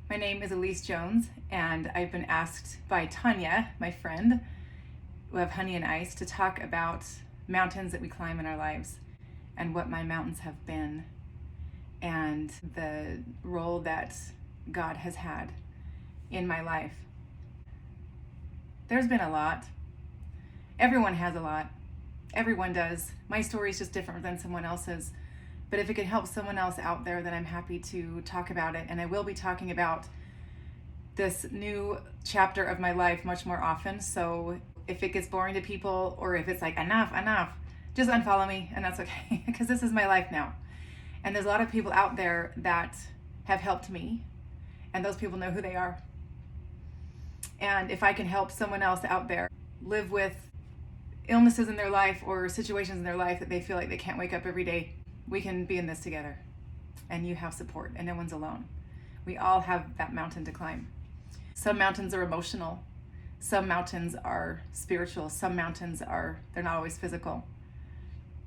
My name is Elise Jones, and I've been asked by Taunya, my friend, of Honey and Ice, to talk about mountains that we climb in our lives and what my mountains have been and the role that God has had in my life. There's been a lot. Everyone has a lot. Everyone does. My story is just different than someone else's. But if it can help someone else out there, then I'm happy to talk about it. And I will be talking about this new chapter of my life much more often. So if it gets boring to people, or if it's like, enough, just unfollow me, and that's okay, because this is my life now. And there's a lot of people out there that have helped me, and those people know who they are. And if I can help someone else out there live with illnesses in their life or situations in their life that they feel like they can't wake up every day, we can be in this together. And you have support, and no one's alone. We all have that mountain to climb. Some mountains are emotional. Some mountains are spiritual. Some mountains they're not always physical.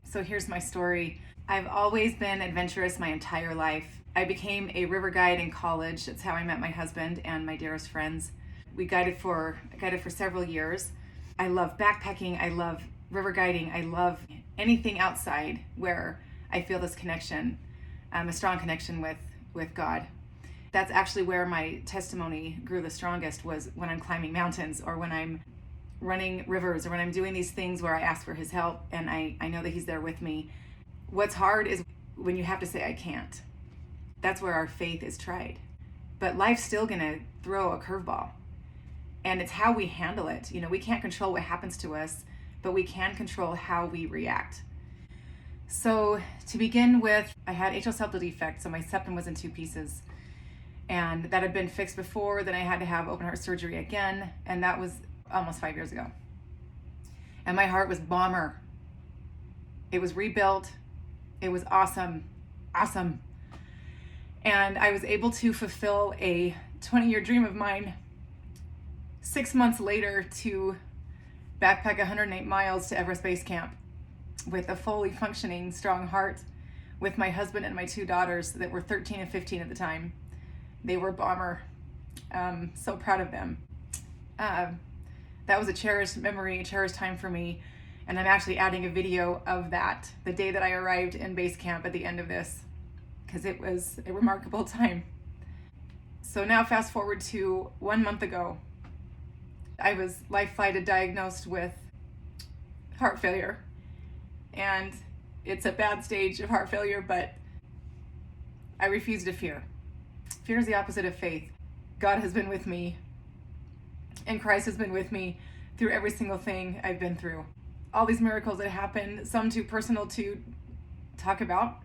So here's my story. I've always been adventurous my entire life. I became a river guide in college. That's how I met my husband and my dearest friends. I guided for several years. I love backpacking. I love river guiding. I love anything outside where I feel this connection, a strong connection with God. That's actually where my testimony grew the strongest, was when I'm climbing mountains, or when I'm running rivers, or when I'm doing these things where I ask for his help and I know that he's there with me. What's hard is when you have to say, I can't. That's where our faith is tried. But life's still gonna throw a curveball. And it's how we handle it. You know, we can't control what happens to us, but we can control how we react. So to begin with, I had atrial septal defect, so my septum was in two pieces. And that had been fixed before. Then I had to have open heart surgery again, and that was almost 5 years ago. And my heart was bomber. It was rebuilt. It was awesome. And I was able to fulfill a 20-year dream of mine 6 months later, to backpack 108 miles to Everest Base Camp with a fully functioning, strong heart, with my husband and my two daughters that were 13 and 15 at the time. They were bomber. So proud of them. That was a cherished memory, a cherished time for me. And I'm actually adding a video of that, the day that I arrived in base camp at the end of this, because it was a remarkable time. So now fast forward to 1 month ago. I was life-flighted, diagnosed with heart failure. And it's a bad stage of heart failure, but I refuse to fear. Fear is the opposite of faith. God has been with me, and Christ has been with me through every single thing I've been through. All these miracles that happen, some too personal to talk about.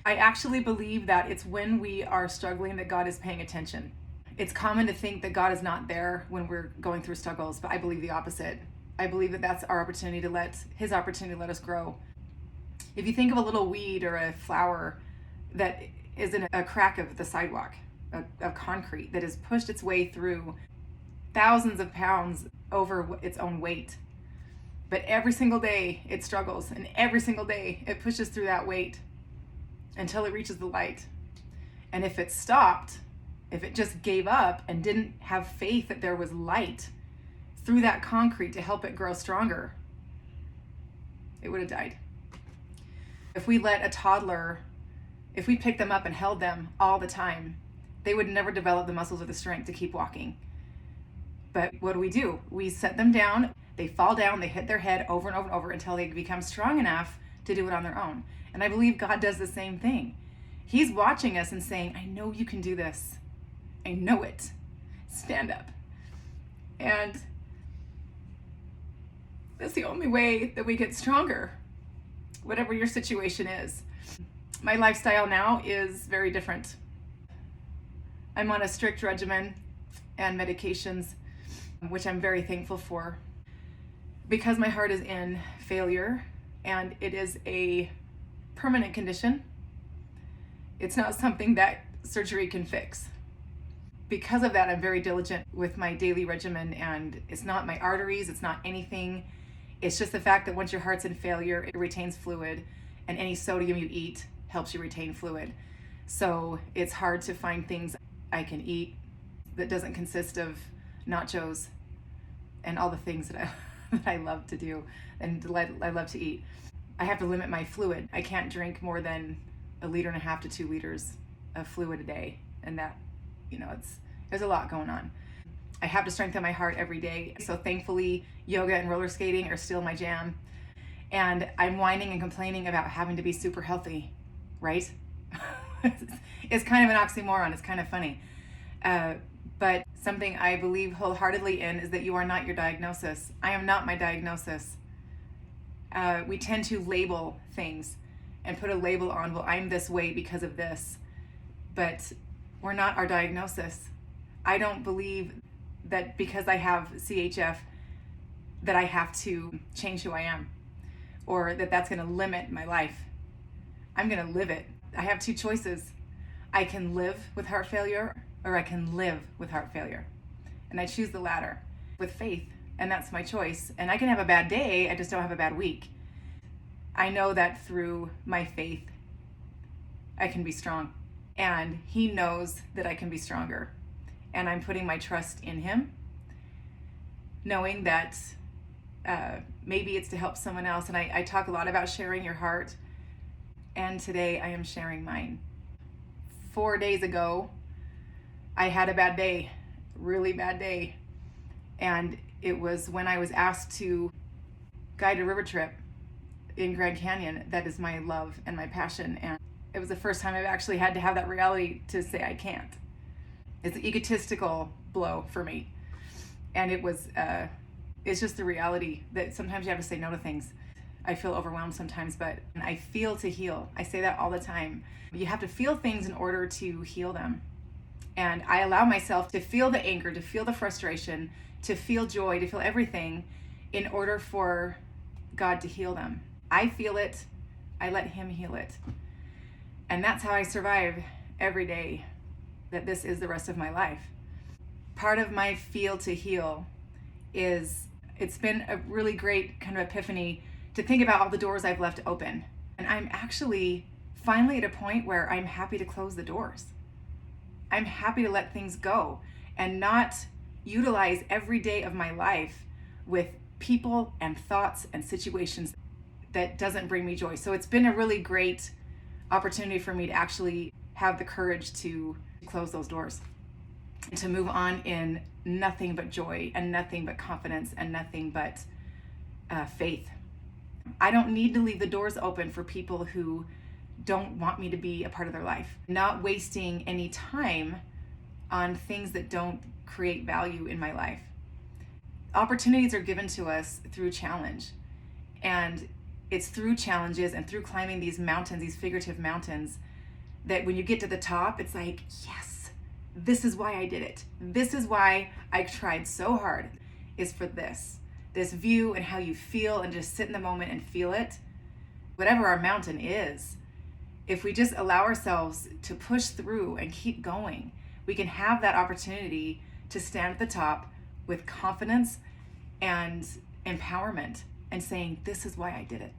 I actually believe that it's when we are struggling that God is paying attention. It's common to think that God is not there when we're going through struggles, but I believe the opposite. I believe that that's our opportunity to let us grow. If you think of a little weed or a flower that is in a crack of the sidewalk, of concrete, that has pushed its way through thousands of pounds over its own weight. But every single day it struggles, and every single day it pushes through that weight until it reaches the light. And if it stopped, if it just gave up and didn't have faith that there was light through that concrete to help it grow stronger, it would have died. If we let a toddler, if we picked them up and held them all the time, they would never develop the muscles or the strength to keep walking. But what do? We set them down, they fall down, they hit their head over and over and over until they become strong enough to do it on their own. And I believe God does the same thing. He's watching us and saying, I know you can do this. I know it. Stand up. And that's the only way that we get stronger, whatever your situation is. My lifestyle now is very different. I'm on a strict regimen and medications, which I'm very thankful for, because my heart is in failure and it is a permanent condition. It's not something that surgery can fix. Because of that, I'm very diligent with my daily regimen, and it's not my arteries, it's not anything. It's just the fact that once your heart's in failure, it retains fluid, and any sodium you eat helps you retain fluid. So it's hard to find things I can eat that doesn't consist of nachos and all the things that that I love to do and I love to eat. I have to limit my fluid. I can't drink more than 1.5 to 2 liters of fluid a day. And that, there's a lot going on. I have to strengthen my heart every day. So thankfully, yoga and roller skating are still my jam. And I'm whining and complaining about having to be super healthy, right? It's kind of an oxymoron. It's kind of funny. But something I believe wholeheartedly in is that you are not your diagnosis. I am not my diagnosis. We tend to label things and put a label on, well, I'm this way because of this. But we're not our diagnosis. I don't believe that because I have CHF that I have to change who I am or that that's going to limit my life. I'm going to live it. I have 2 choices. I can live with heart failure or I can live with heart failure. And I choose the latter with faith, and that's my choice. And I can have a bad day, I just don't have a bad week. I know that through my faith, I can be strong. And he knows that I can be stronger. And I'm putting my trust in him, knowing that maybe it's to help someone else. And I talk a lot about sharing your heart. And today I am sharing mine. 4 days ago, I had a bad day, really bad day. And it was when I was asked to guide a river trip in Grand Canyon. That is my love and my passion. And it was the first time I've actually had to have that reality to say I can't. It's an egotistical blow for me. And it's just the reality that sometimes you have to say no to things. I feel overwhelmed sometimes, but I feel to heal. I say that all the time. You have to feel things in order to heal them. And I allow myself to feel the anger, to feel the frustration, to feel joy, to feel everything in order for God to heal them. I feel it. I let him heal it. And that's how I survive every day, that this is the rest of my life. Part of my feel to heal is, it's been a really great kind of epiphany to think about all the doors I've left open. And I'm actually finally at a point where I'm happy to close the doors. I'm happy to let things go and not utilize every day of my life with people and thoughts and situations that doesn't bring me joy. So it's been a really great opportunity for me to actually have the courage to close those doors and to move on in nothing but joy and nothing but confidence and nothing but faith. I don't need to leave the doors open for people who don't want me to be a part of their life. Not wasting any time on things that don't create value in my life. Opportunities are given to us through challenge. And it's through challenges and through climbing these mountains, these figurative mountains, that when you get to the top, it's like, yes, this is why I did it. This is why I tried so hard, is for this view and how you feel, and just sit in the moment and feel it. Whatever our mountain is, if we just allow ourselves to push through and keep going, we can have that opportunity to stand at the top with confidence and empowerment and saying, this is why I did it.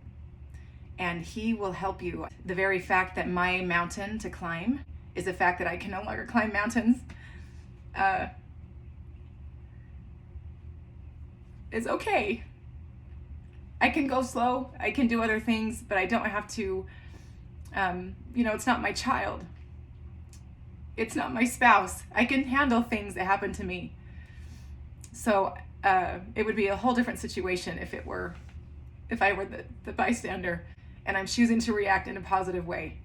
And he will help you. The very fact that my mountain to climb is the fact that I can no longer climb mountains is okay. I can go slow, I can do other things, but I don't have to, it's not my child. It's not my spouse. I can handle things that happen to me. So it would be a whole different situation if I were the bystander and I'm choosing to react in a positive way.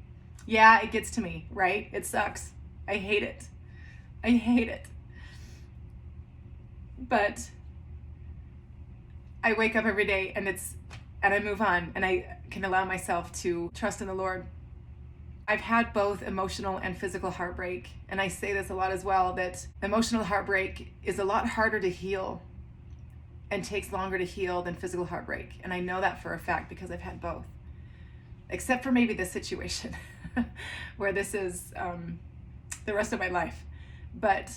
Yeah, it gets to me, right? It sucks. I hate it. But I wake up every day and I move on, and I can allow myself to trust in the Lord. I've had both emotional and physical heartbreak, and I say this a lot as well, that emotional heartbreak is a lot harder to heal and takes longer to heal than physical heartbreak. And I know that for a fact because I've had both. Except for maybe this situation where this is the rest of my life. But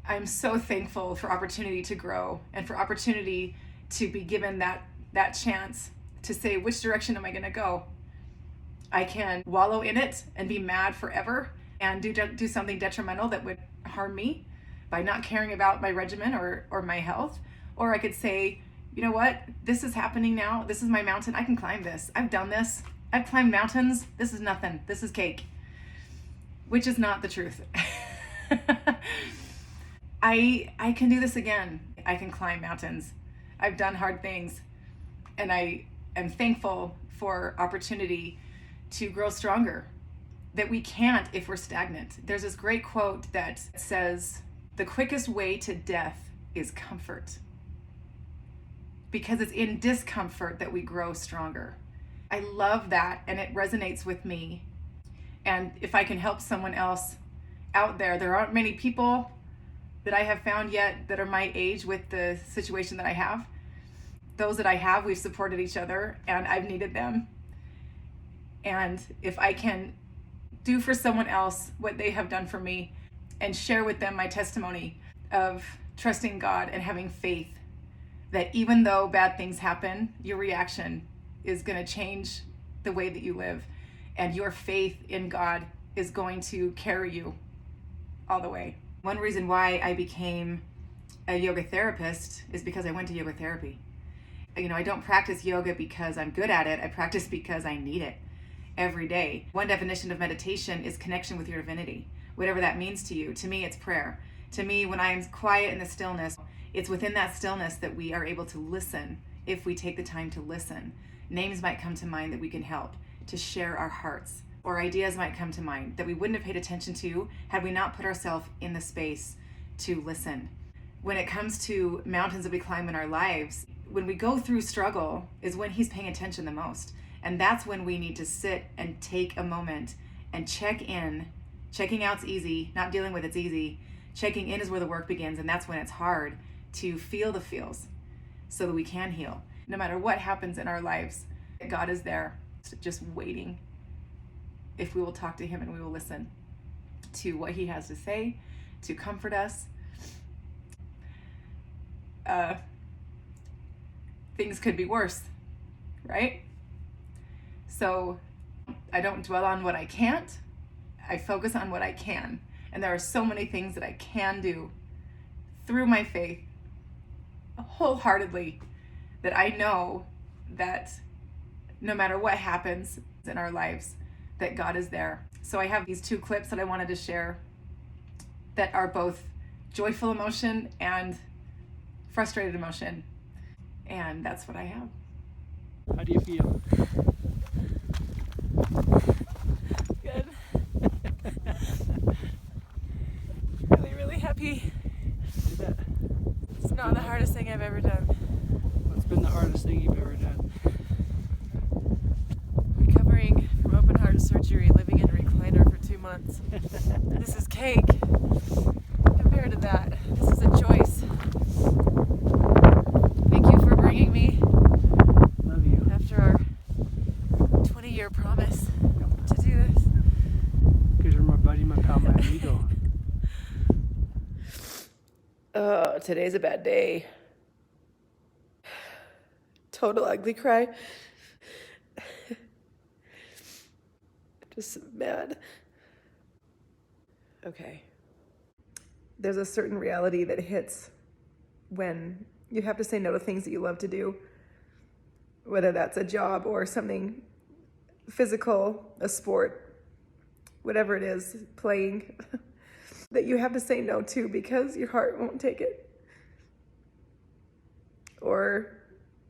I'm so thankful for opportunity to grow and for opportunity to be given that chance to say, which direction am I going to go? I can wallow in it and be mad forever and do something detrimental that would harm me by not caring about my regimen or my health. Or I could say, you know what, this is happening now. This is my mountain. I can climb this. I've done this. I've climbed mountains. This is nothing. This is cake. Which is not the truth. I can do this again. I can climb mountains. I've done hard things, and I am thankful for opportunity to grow stronger, that we can't if we're stagnant. There's this great quote that says, the quickest way to death is comfort, because it's in discomfort that we grow stronger. I love that, and it resonates with me. And if I can help someone else out there, there aren't many people that I have found yet that are my age with the situation that I have. Those that I have, we've supported each other, and I've needed them. And if I can do for someone else what they have done for me and share with them my testimony of trusting God and having faith that even though bad things happen, your reaction is going to change the way that you live, and your faith in God is going to carry you all the way. One reason why I became a yoga therapist is because I went to yoga therapy. You know, I don't practice yoga because I'm good at it. I practice because I need it every day. One definition of meditation is connection with your divinity, whatever that means to you. To me, it's prayer. To me, when I'm quiet in the stillness, it's within that stillness that we are able to listen if we take the time to listen. Names might come to mind that we can help to share our hearts, or ideas might come to mind that we wouldn't have paid attention to had we not put ourselves in the space to listen. When it comes to mountains that we climb in our lives, when we go through struggle is when he's paying attention the most. And that's when we need to sit and take a moment and check in. Checking out's easy, not dealing with it's easy. Checking in is where the work begins, and that's when it's hard to feel the feels so that we can heal. No matter what happens in our lives, God is there, just waiting if we will talk to him and we will listen to what he has to say, to comfort us. Things could be worse, right? So I don't dwell on what I can't. I focus on what I can. And there are so many things that I can do through my faith wholeheartedly, that I know that no matter what happens in our lives, that God is there. So I have these two clips that I wanted to share that are both joyful emotion and frustrated emotion. And that's what I have. How do you feel? Good. Really, really happy. It's not the hardest thing I've ever done. What's been the hardest thing you've ever done? Recovering from open heart surgery, living in a recliner for 2 months. This is cake compared to that. This is a choice. Thank you for bringing me Love you. after our 20-year promise to do this. Because you're my buddy, my pal, my amigo. Oh, today's a bad day. Total ugly cry. Just mad. Okay. There's a certain reality that hits when you have to say no to things that you love to do, whether that's a job or something physical, a sport, whatever it is, playing, that you have to say no to because your heart won't take it. Or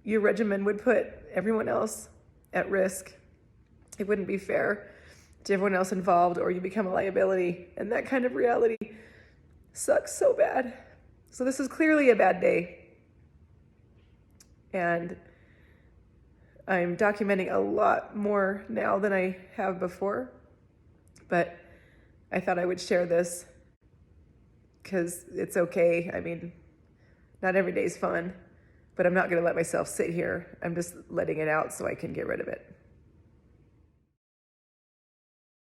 your regimen would put everyone else at risk. It wouldn't be fair to everyone else involved, or you become a liability. And that kind of reality sucks so bad. So this is clearly a bad day. And I'm documenting a lot more now than I have before. But I thought I would share this because it's okay. I mean, not every day's fun, but I'm not going to let myself sit here. I'm just letting it out so I can get rid of it.